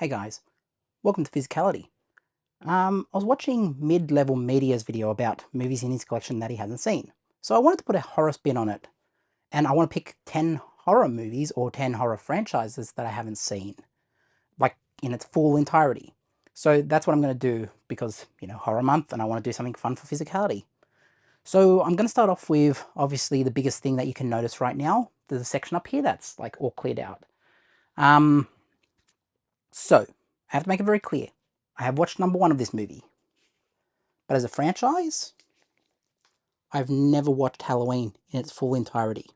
Hey guys, welcome to Physicality. I was watching Mid-Level Media's video about movies in his collection that he hasn't seen. So I wanted to put a horror spin on it. And I want to pick 10 horror movies or 10 horror franchises that I haven't seen. Like, in its full entirety. So that's what I'm going to do because, horror month and I want to do something fun for Physicality. So I'm going to start off with, obviously, the biggest thing that you can notice right now. There's a section up here that's, like, all cleared out. So, I have to make it very clear. I have watched number one of this movie. But as a franchise, I've never watched Halloween in its full entirety.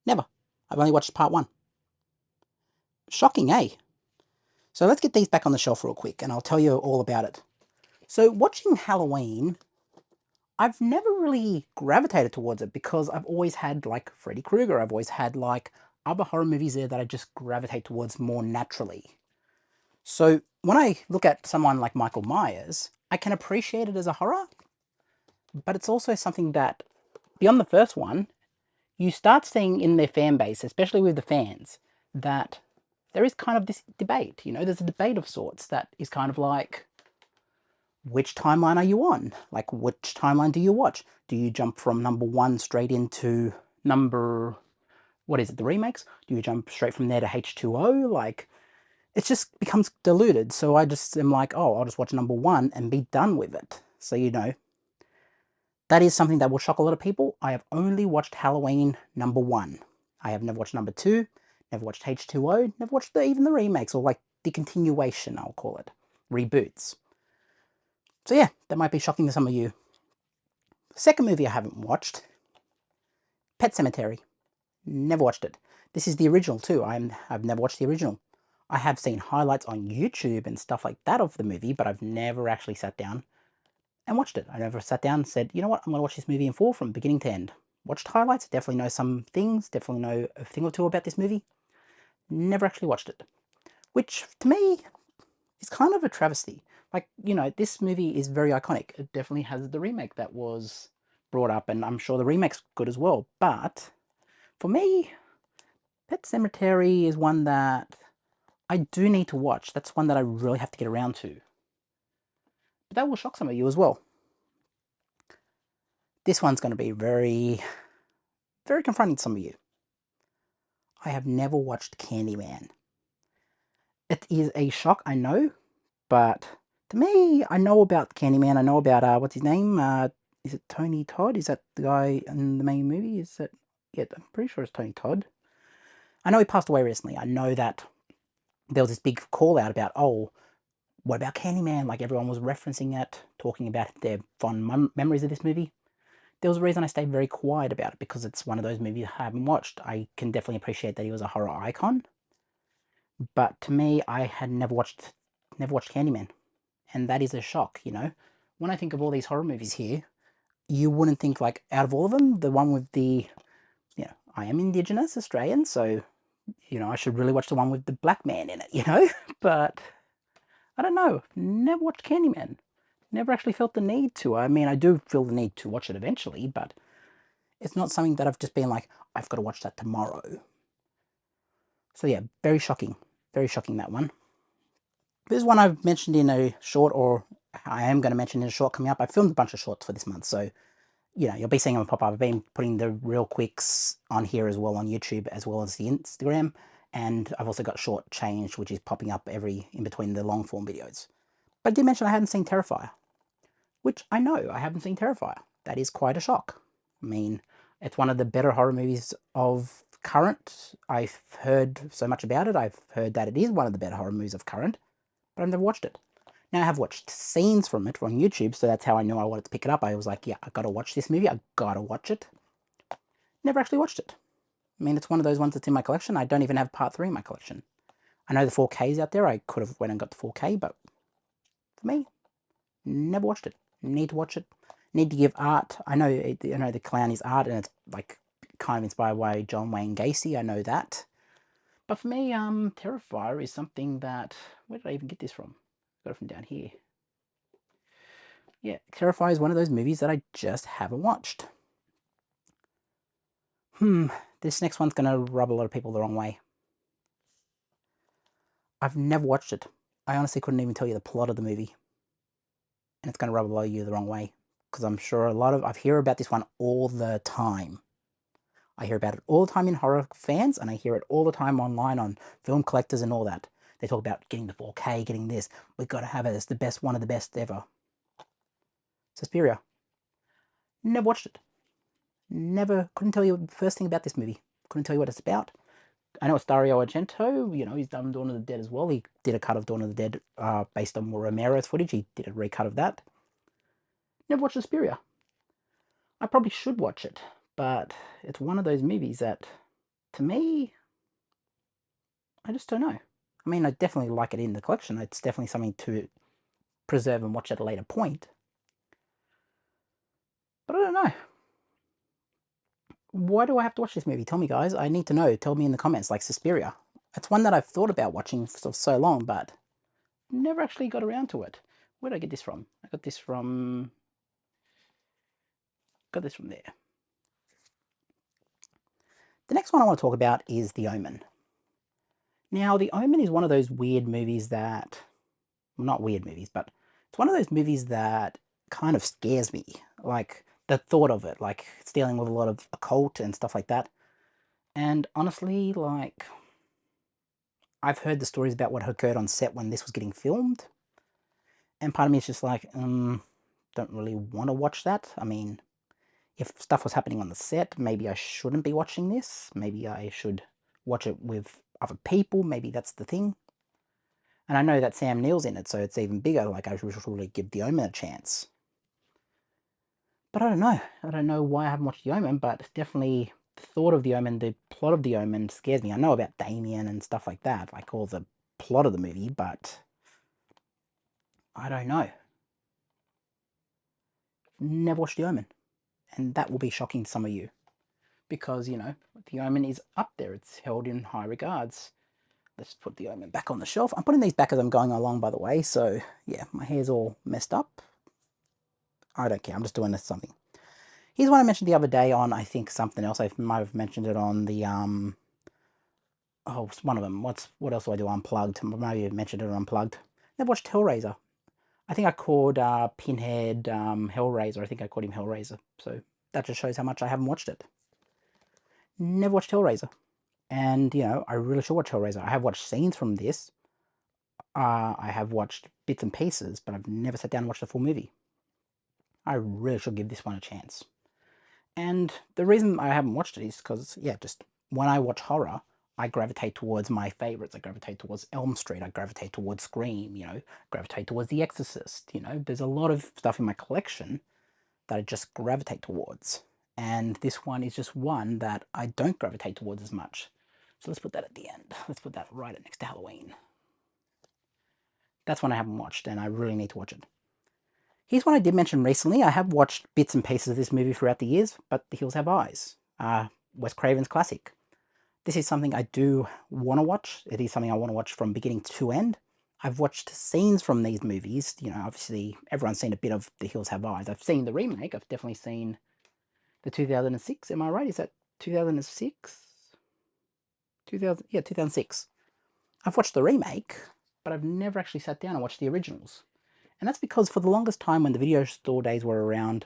Never. I've only watched part one. Shocking, eh? So let's get these back on the shelf real quick and I'll tell you all about it. So watching Halloween, I've never really gravitated towards it because I've always had like Freddy Krueger. I've always had like other horror movies there that I just gravitate towards more naturally. So when I look at someone like Michael Myers, I can appreciate it as a horror, but it's also something that, beyond the first one, you start seeing in their fan base, especially with the fans, that there is kind of this debate. There's a debate of sorts that is kind of like, which timeline are you on? Like, which timeline do you watch? Do you jump from number one straight into number, what is it, the remakes? Do you jump straight from there to H2O? Like, it just becomes diluted. So I just am like, oh, I'll just watch number one and be done with it. So, that is something that will shock a lot of people. I have only watched Halloween number one. I have never watched number two, never watched H2O, never watched even the remakes, or like the continuation, I'll call it. Reboots. So yeah, that might be shocking to some of you. Second movie I haven't watched, Pet Sematary. Never watched it. This is the original too. I've never watched the original. I have seen highlights on YouTube and stuff like that of the movie, but I've never actually sat down and watched it. I never sat down and said, you know what, I'm going to watch this movie in full from beginning to end. Watched highlights, definitely know some things, definitely know a thing or two about this movie. Never actually watched it. Which, to me, is kind of a travesty. Like, this movie is very iconic. It definitely has the remake that was brought up, and I'm sure the remake's good as well. But, for me, Pet Sematary is one that I do need to watch. That's one that I really have to get around to. But that will shock some of you as well. This one's going to be very, very confronting to some of you. I have never watched Candyman. It is a shock, I know, but to me, I know about Candyman. I know about, what's his name? Is it Tony Todd? Is that the guy in the main movie? Is it? Yeah, I'm pretty sure it's Tony Todd. I know he passed away recently. I know that there was this big call out about, oh, what about Candyman? Like everyone was referencing it, talking about their fond memories of this movie. There was a reason I stayed very quiet about it because it's one of those movies I haven't watched. I can definitely appreciate that he was a horror icon, but to me, I had never watched Candyman, and that is a shock. When I think of all these horror movies here, you wouldn't think like out of all of them, the one with the, I am Indigenous Australian, so I should really watch the one with the black man in it, but I don't know. Never watched Candyman. Never actually felt the need to. I mean, I do feel the need to watch it eventually, but it's not something that I've just been like, I've got to watch that tomorrow. So yeah, very shocking. Very shocking, that one. This is one I've mentioned in a short, or I am going to mention in a short coming up. I filmed a bunch of shorts for this month, so, you'll be seeing them pop up. I've been putting the real quicks on here as well on YouTube, as well as the Instagram, and I've also got short change, which is popping up in between the long form videos. But I did mention I hadn't seen Terrifier, which I know I haven't seen Terrifier. That is quite a shock. I mean, it's one of the better horror movies of current. I've heard so much about it. I've heard that it is one of the better horror movies of current, but I've never watched it. Now, I have watched scenes from it on YouTube, so that's how I knew I wanted to pick it up. I was like, yeah, I gotta watch this movie. I gotta watch it. Never actually watched it. I mean, it's one of those ones that's in my collection. I don't even have part 3 in my collection. I know the 4K's out there. I could have went and got the 4K, but for me, never watched it. Need to watch it. Need to give art. I know the clown is art, and it's like kind of inspired by John Wayne Gacy. I know that. But for me, Terrifier is something that, where did I even get this from? Got it from down here. Yeah, Terrifier is one of those movies that I just haven't watched. This next one's gonna rub a lot of people the wrong way. I've never watched it. I honestly couldn't even tell you the plot of the movie, and it's going to rub you the wrong way, because I'm sure I hear about this one all the time. I hear about it all the time in horror fans, and I hear it all the time online on film collectors and all that. They talk about getting the 4K, getting this. We've got to have it. It's the best, one of the best ever. Suspiria. Never watched it. Never, couldn't tell you the first thing about this movie. Couldn't tell you what it's about. I know it's Dario Argento. You know, he's done Dawn of the Dead as well. He did a cut of Dawn of the Dead based on Romero's footage. He did a recut of that. Never watched Suspiria. I probably should watch it, but it's one of those movies that, to me, I just don't know. I mean, I definitely like it in the collection. It's definitely something to preserve and watch at a later point. But I don't know. Why do I have to watch this movie? Tell me, guys. I need to know. Tell me in the comments, like Suspiria. It's one that I've thought about watching for so long, but never actually got around to it. Where did I get this from? I got this from there. The next one I want to talk about is The Omen. Now, The Omen is one of those weird movies that, well, not weird movies, but it's one of those movies that kind of scares me. Like, the thought of it, like, it's dealing with a lot of occult and stuff like that. And honestly, like, I've heard the stories about what occurred on set when this was getting filmed. And part of me is just like, don't really want to watch that. I mean, if stuff was happening on the set, maybe I shouldn't be watching this. Maybe I should watch it with other people. Maybe that's the thing. And I know that Sam Neill's in it, so it's even bigger. Like, I should really give The Omen a chance. But I don't know. I don't know why I haven't watched The Omen, but definitely the thought of The Omen, the plot of The Omen scares me. I know about Damien and stuff like that, like all the plot of the movie, but I don't know. Never watched The Omen. And that will be shocking to some of you. Because, you know, The Omen is up there. It's held in high regards. Let's put The Omen back on the shelf. I'm putting these back as I'm going along, by the way. So, yeah, my hair's all messed up. I don't care. I'm just doing this something. Here's one I mentioned the other day on, I think, something else. I might have mentioned it on the, oh, it's one of them. What else do I do? Unplugged. Maybe I mentioned it on Unplugged. Never watched Hellraiser. I think I called Pinhead Hellraiser. I think I called him Hellraiser. So that just shows how much I haven't watched it. Never watched Hellraiser. And, you know, I really should watch Hellraiser. I have watched scenes from this. I have watched bits and pieces, but I've never sat down and watched the full movie. I really should give this one a chance. And the reason I haven't watched it is because, yeah, just when I watch horror, I gravitate towards my favorites. I gravitate towards Elm Street. I gravitate towards Scream, you know, gravitate towards The Exorcist. You know, there's a lot of stuff in my collection that I just gravitate towards. And this one is just one that I don't gravitate towards as much. So let's put that at the end. Let's put that right next to Halloween. That's one I haven't watched, and I really need to watch it. Here's one I did mention recently. I have watched bits and pieces of this movie throughout the years, but The Hills Have Eyes. Wes Craven's classic. This is something I do want to watch. It is something I want to watch from beginning to end. I've watched scenes from these movies. You know, obviously, everyone's seen a bit of The Hills Have Eyes. I've seen the remake. I've definitely seen the 2006. Am I right? Is that 2006? 2006. I've watched the remake, but I've never actually sat down and watched the originals. And that's because for the longest time when the video store days were around,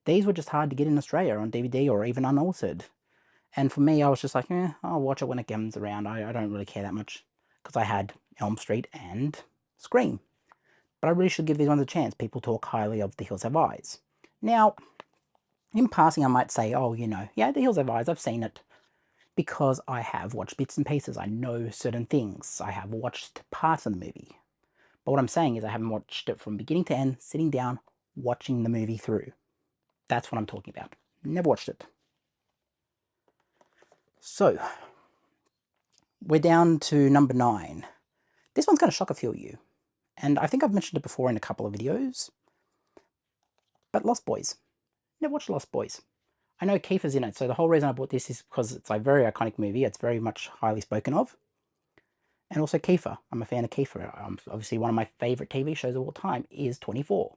these were just hard to get in Australia on DVD or even unaltered. And for me, I was just like, I'll watch it when it comes around. I don't really care that much because I had Elm Street and Scream. But I really should give these ones a chance. People talk highly of The Hills Have Eyes. Now, in passing, I might say, oh, you know, yeah, The Hills Have Eyes, I've seen it. Because I have watched bits and pieces. I know certain things. I have watched parts of the movie. But what I'm saying is I haven't watched it from beginning to end, sitting down, watching the movie through. That's what I'm talking about. Never watched it. So, we're down to number 9. This one's going to shock a few of you. And I think I've mentioned it before in a couple of videos. But Lost Boys. Never watched Lost Boys. I know Kiefer's in it, so the whole reason I bought this is because it's a very iconic movie. It's very much highly spoken of. And also Kiefer. I'm a fan of Kiefer. Obviously, one of my favourite TV shows of all time is 24.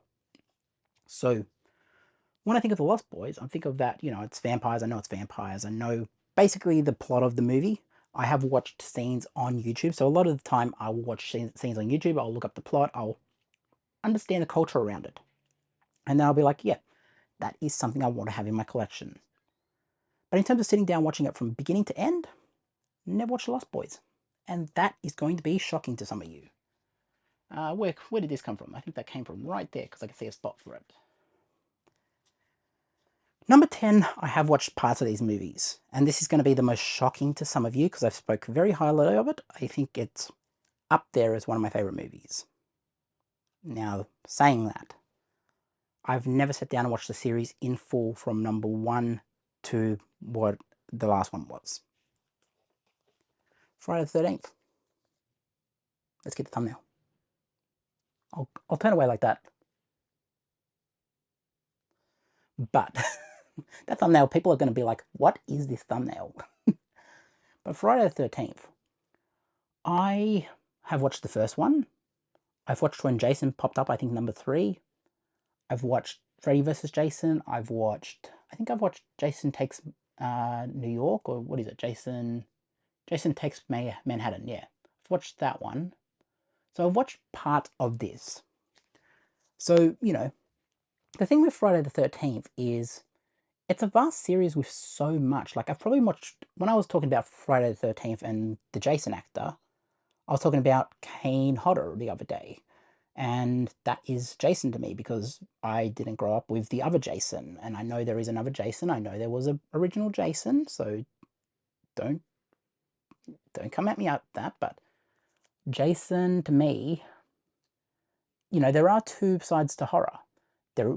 So, when I think of The Lost Boys, I think of that, you know, it's vampires. I know it's vampires. I know basically the plot of the movie. I have watched scenes on YouTube, so a lot of the time I will watch scenes on YouTube, I'll look up the plot, I'll understand the culture around it. And then I'll be like, yeah, that is something I want to have in my collection. But in terms of sitting down watching it from beginning to end, never watched Lost Boys. And that is going to be shocking to some of you. Where did this come from? I think that came from right there, because I can see a spot for it. Number 10, I have watched parts of these movies, and this is going to be the most shocking to some of you because I've spoken very highly of it. I think it's up there as one of my favourite movies. Now, saying that, I've never sat down and watched the series in full from number 1 to what the last one was. Friday the 13th. Let's get the thumbnail. I'll turn away like that. But that thumbnail, people are going to be like, what is this thumbnail? But Friday the 13th, I have watched the first one. I've watched when Jason popped up, I think number 3. I've watched Freddy vs. Jason. I think I've watched Jason Takes New York, or what is it? Jason Takes Manhattan, yeah. I've watched that one. So I've watched part of this. So, you know, the thing with Friday the 13th is it's a vast series with so much. Like, I've probably watched, when I was talking about Friday the 13th and the Jason actor, I was talking about Kane Hodder the other day. And that is Jason to me because I didn't grow up with the other Jason. And I know there is another Jason. I know there was an original Jason. So don't come at me out that. But Jason to me, you know, there are two sides to horror. There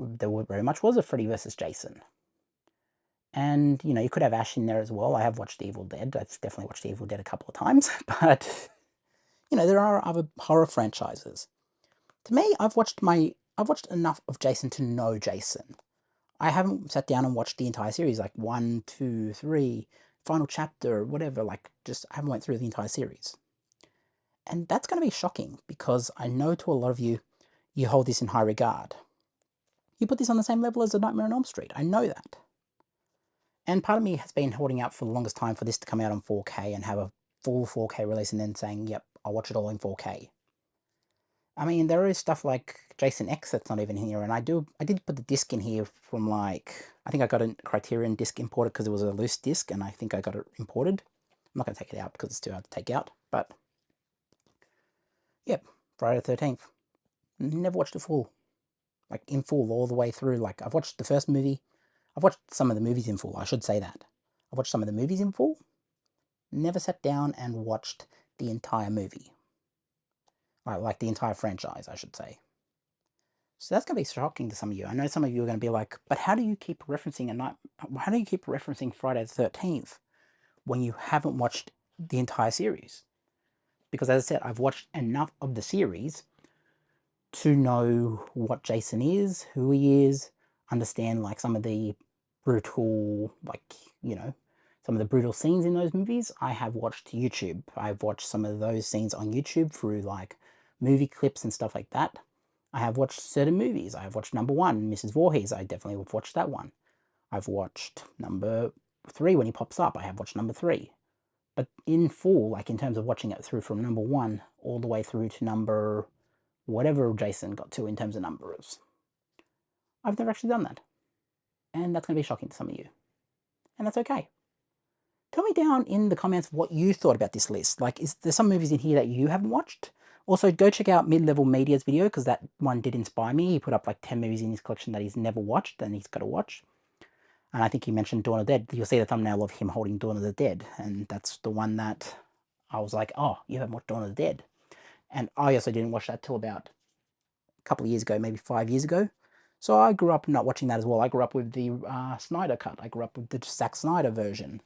very much was a Freddy versus Jason. And, you know, you could have Ash in there as well. I have watched Evil Dead. I've definitely watched Evil Dead a couple of times. But, you know, there are other horror franchises. To me, I've watched enough of Jason to know Jason. I haven't sat down and watched the entire series, like 1, 2, 3, final chapter, whatever, like, just I haven't went through the entire series. And that's going to be shocking, because I know to a lot of you, you hold this in high regard. You put this on the same level as A Nightmare on Elm Street. I know that. And part of me has been holding out for the longest time for this to come out on 4K and have a full 4K release and then saying, yep, I'll watch it all in 4K. I mean, there is stuff like Jason X that's not even here, and I did put the disc in here from, like, I think I got a Criterion disc imported because it was a loose disc, and I think I got it imported. I'm not going to take it out because it's too hard to take out, but, yep, Friday the 13th. Never watched it full, like, in full, all the way through. Like, I've watched the first movie, I've watched some of the movies in full, I should say that. I've watched some of the movies in full, never sat down and watched the entire movie. Like the entire franchise, I should say. So that's going to be shocking to some of you. I know some of you are going to be like, but how do you keep referencing Friday the 13th when you haven't watched the entire series? Because as I said, I've watched enough of the series to know what Jason is, who he is, understand, like, some of the brutal, like, you know, some of the brutal scenes in those movies. I have watched YouTube. I've watched some of those scenes on YouTube through, like, movie clips and stuff like that. I have watched certain movies. I have watched number 1, Mrs. Voorhees. I definitely have watched that one. I've watched number 3 when he pops up. I have watched number 3. But in full, like, in terms of watching it through from number 1 all the way through to number whatever Jason got to in terms of numbers, I've never actually done that. And that's going to be shocking to some of you. And that's okay. Tell me down in the comments what you thought about this list. Like, is there some movies in here that you haven't watched? Also, go check out Mid-Level Media's video, because that one did inspire me. He put up like 10 movies in his collection that he's never watched and he's got to watch. And I think he mentioned Dawn of the Dead. You'll see the thumbnail of him holding Dawn of the Dead. And that's the one that I was like, oh, you haven't watched Dawn of the Dead. And I also didn't watch that till about a couple of years ago, maybe 5 years ago. So I grew up not watching that as well. I grew up with the Snyder cut. I grew up with the Zack Snyder version.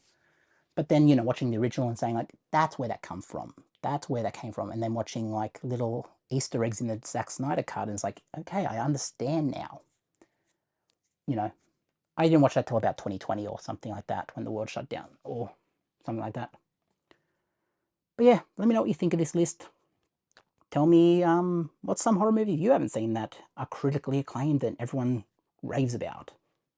But then, you know, watching the original and saying, like, that's where that comes from. That's where that came from. And then watching, like, little Easter eggs in the Zack Snyder cut, and it's like, okay, I understand now. You know, I didn't watch that till about 2020 or something like that, when the world shut down, or something like that. But yeah, let me know what you think of this list. Tell me what's some horror movie you haven't seen that are critically acclaimed and everyone raves about.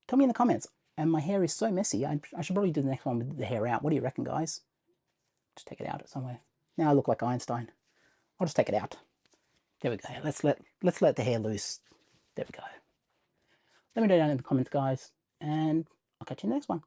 Tell me in the comments. And my hair is so messy, I should probably do the next one with the hair out. What do you reckon, guys? Just take it out somewhere. Now I look like Einstein. I'll just take it out. There we go. Let's let the hair loose. There we go. Let me know down in the comments, guys, and I'll catch you in the next one.